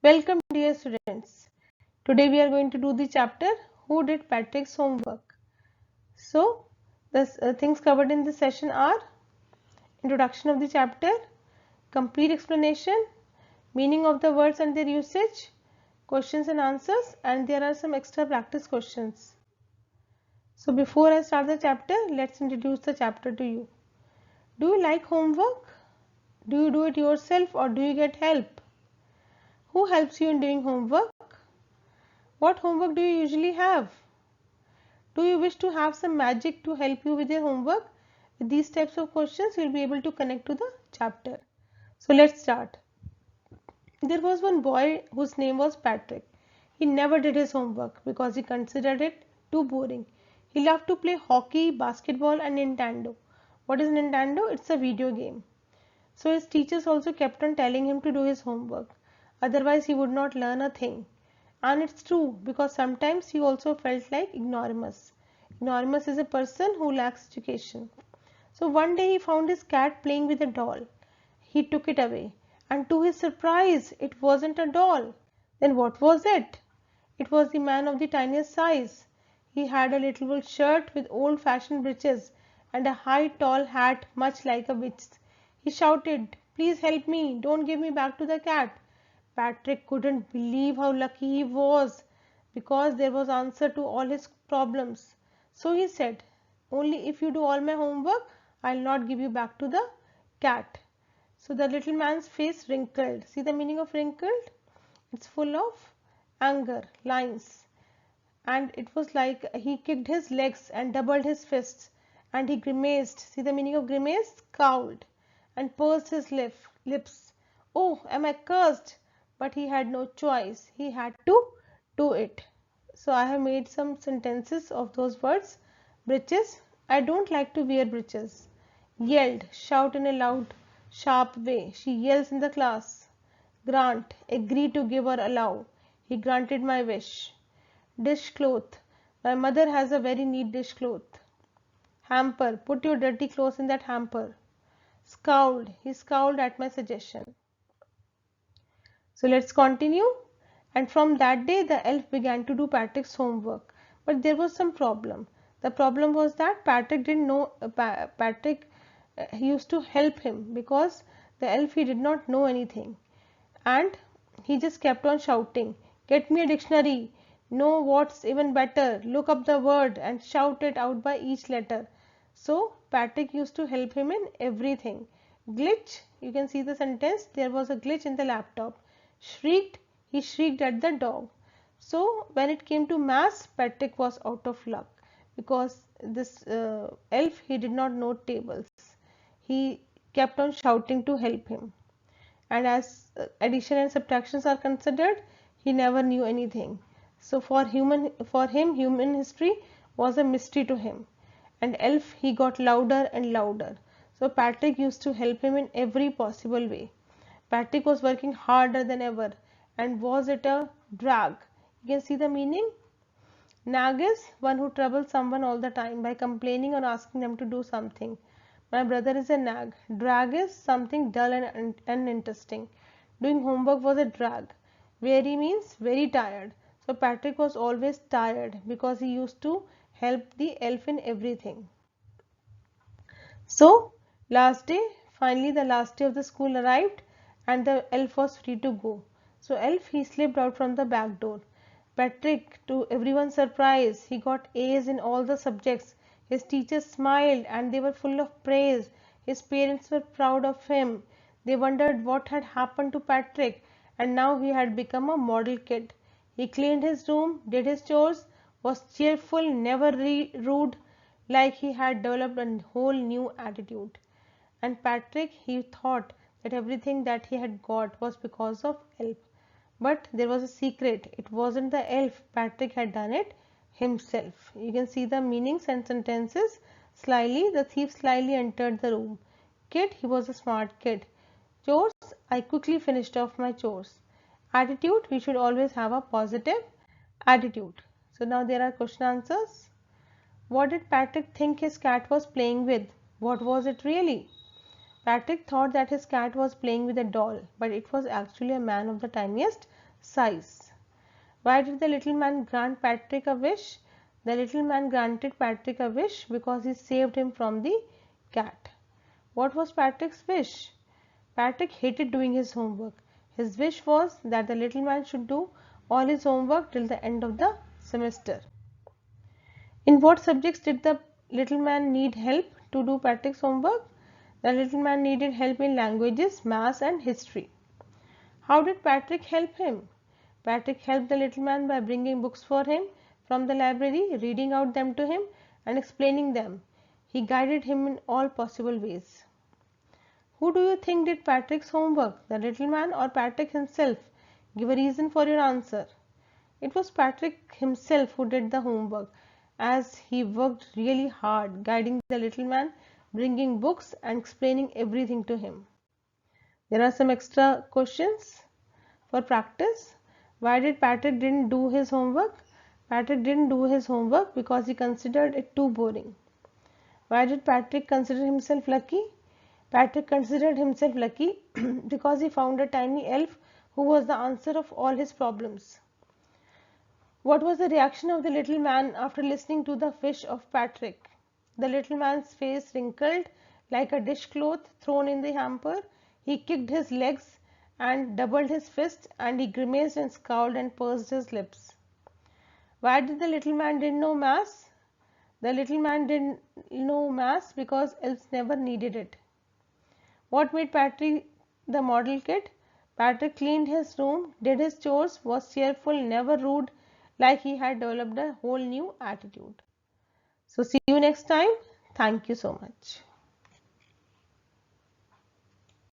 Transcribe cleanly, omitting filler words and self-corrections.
Welcome dear students. Today we are going to do the chapter Who Did Patrick's Homework. So the things covered in this session are introduction of the chapter, complete explanation, meaning of the words and their usage, questions and answers, and there are some extra practice questions. So before I start the chapter, let's introduce the chapter to you. Do you like homework? Do you do it yourself or do you get help? Who helps you in doing homework? What homework do you usually have? Do you wish to have some magic to help you with your homework? With these types of questions, you'll be able to connect to the chapter. So let's start. There was one boy whose name was Patrick. He never did his homework because he considered it too boring. He loved to play hockey, basketball, and Nintendo. What is Nintendo? It's a video game. So his teachers also kept on telling him to do his homework. Otherwise, he would not learn a thing. And it's true because sometimes he also felt like ignoramus. Ignoramus is a person who lacks education. So one day he found his cat playing with a doll. He took it away, and to his surprise, it wasn't a doll. Then what was it? It was the man of the tiniest size. He had a little wool shirt with old fashioned breeches and a high tall hat much like a witch's. He shouted, "Please help me, don't give me back to the cat." Patrick couldn't believe how lucky he was because there was answer to all his problems. So he said, "Only if you do all my homework, I'll not give you back to the cat." So the little man's face wrinkled. See the meaning of wrinkled? It's full of anger, lines. And it was like he kicked his legs and doubled his fists. And he grimaced. See the meaning of grimace? Scowled. And pursed his lips. "Oh, am I cursed?" But he had no choice. He had to do it. So I have made some sentences of those words. Breeches. I don't like to wear breeches. Yelled. Shout in a loud, sharp way. She yells in the class. Grant. Agree to give or allow. He granted my wish. Dishcloth. My mother has a very neat dishcloth. Hamper. Put your dirty clothes in that hamper. Scowled. He scowled at my suggestion. So let's continue. And from that day, the elf began to do Patrick's homework. But there was some problem. The problem was that Patrick didn't know, Patrick he used to help him because the elf he did not know anything. And he just kept on shouting, "Get me a dictionary. Know what's even better. Look up the word and shout it out by each letter." So Patrick used to help him in everything. Glitch, you can see the sentence, there was a glitch in the laptop. Shrieked, he shrieked at the dog. So when it came to maths, Patrick was out of luck because this elf he did not know tables. He kept on shouting to help him. And as addition and subtractions are considered, he never knew anything. So for him human history was a mystery to him. And elf he got louder and louder. So Patrick used to help him in every possible way. Patrick was working harder than ever. And was it a drag? You can see the meaning. Nag is one who troubles someone all the time by complaining or asking them to do something. My brother is a nag. Drag is something dull and uninteresting. Doing homework was a drag. Weary means very tired. So Patrick was always tired because he used to help the elf in everything. So finally the last day of the school arrived and the elf was free to go. So elf he slipped out from the back door. Patrick, to everyone's surprise, he got A's in all the subjects. His teachers smiled and they were full of praise. His parents were proud of him. They wondered what had happened to Patrick, and now he had become a model kid. He cleaned his room, did his chores, was cheerful, never rude, like he had developed a whole new attitude. And Patrick, he thought that everything that he had got was because of elf. But there was a secret. It wasn't the elf. Patrick had done it himself. You can see the meanings and sentences. Slyly, the thief slyly entered the room. Kid, he was a smart kid. Chores, I quickly finished off my chores. Attitude, we should always have a positive attitude. So now there are question answers. What did Patrick think his cat was playing with? What was it really? Patrick thought that his cat was playing with a doll, but it was actually a man of the tiniest size. Why did the little man grant Patrick a wish? The little man granted Patrick a wish because he saved him from the cat. What was Patrick's wish? Patrick hated doing his homework. His wish was that the little man should do all his homework till the end of the semester. In what subjects did the little man need help to do Patrick's homework? The little man needed help in languages, maths and history. How did Patrick help him? Patrick helped the little man by bringing books for him from the library, reading out them to him and explaining them. He guided him in all possible ways. Who do you think did Patrick's homework, the little man or Patrick himself? Give a reason for your answer. It was Patrick himself who did the homework, as he worked really hard guiding the little man, bringing books and explaining everything to him. There are some extra questions for practice. Why did Patrick didn't do his homework? Patrick didn't do his homework because he considered it too boring. Why did Patrick consider himself lucky? Patrick considered himself lucky because he found a tiny elf who was the answer of all his problems. What was the reaction of the little man after listening to the wish of Patrick? The little man's face wrinkled like a dishcloth thrown in the hamper. He kicked his legs and doubled his fists, and he grimaced and scowled and pursed his lips. Why did the little man didn't know maths? The little man didn't know maths because elves never needed it. What made Patrick the model kid? Patrick cleaned his room, did his chores, was cheerful, never rude, like he had developed a whole new attitude. So see you next time. Thank you so much.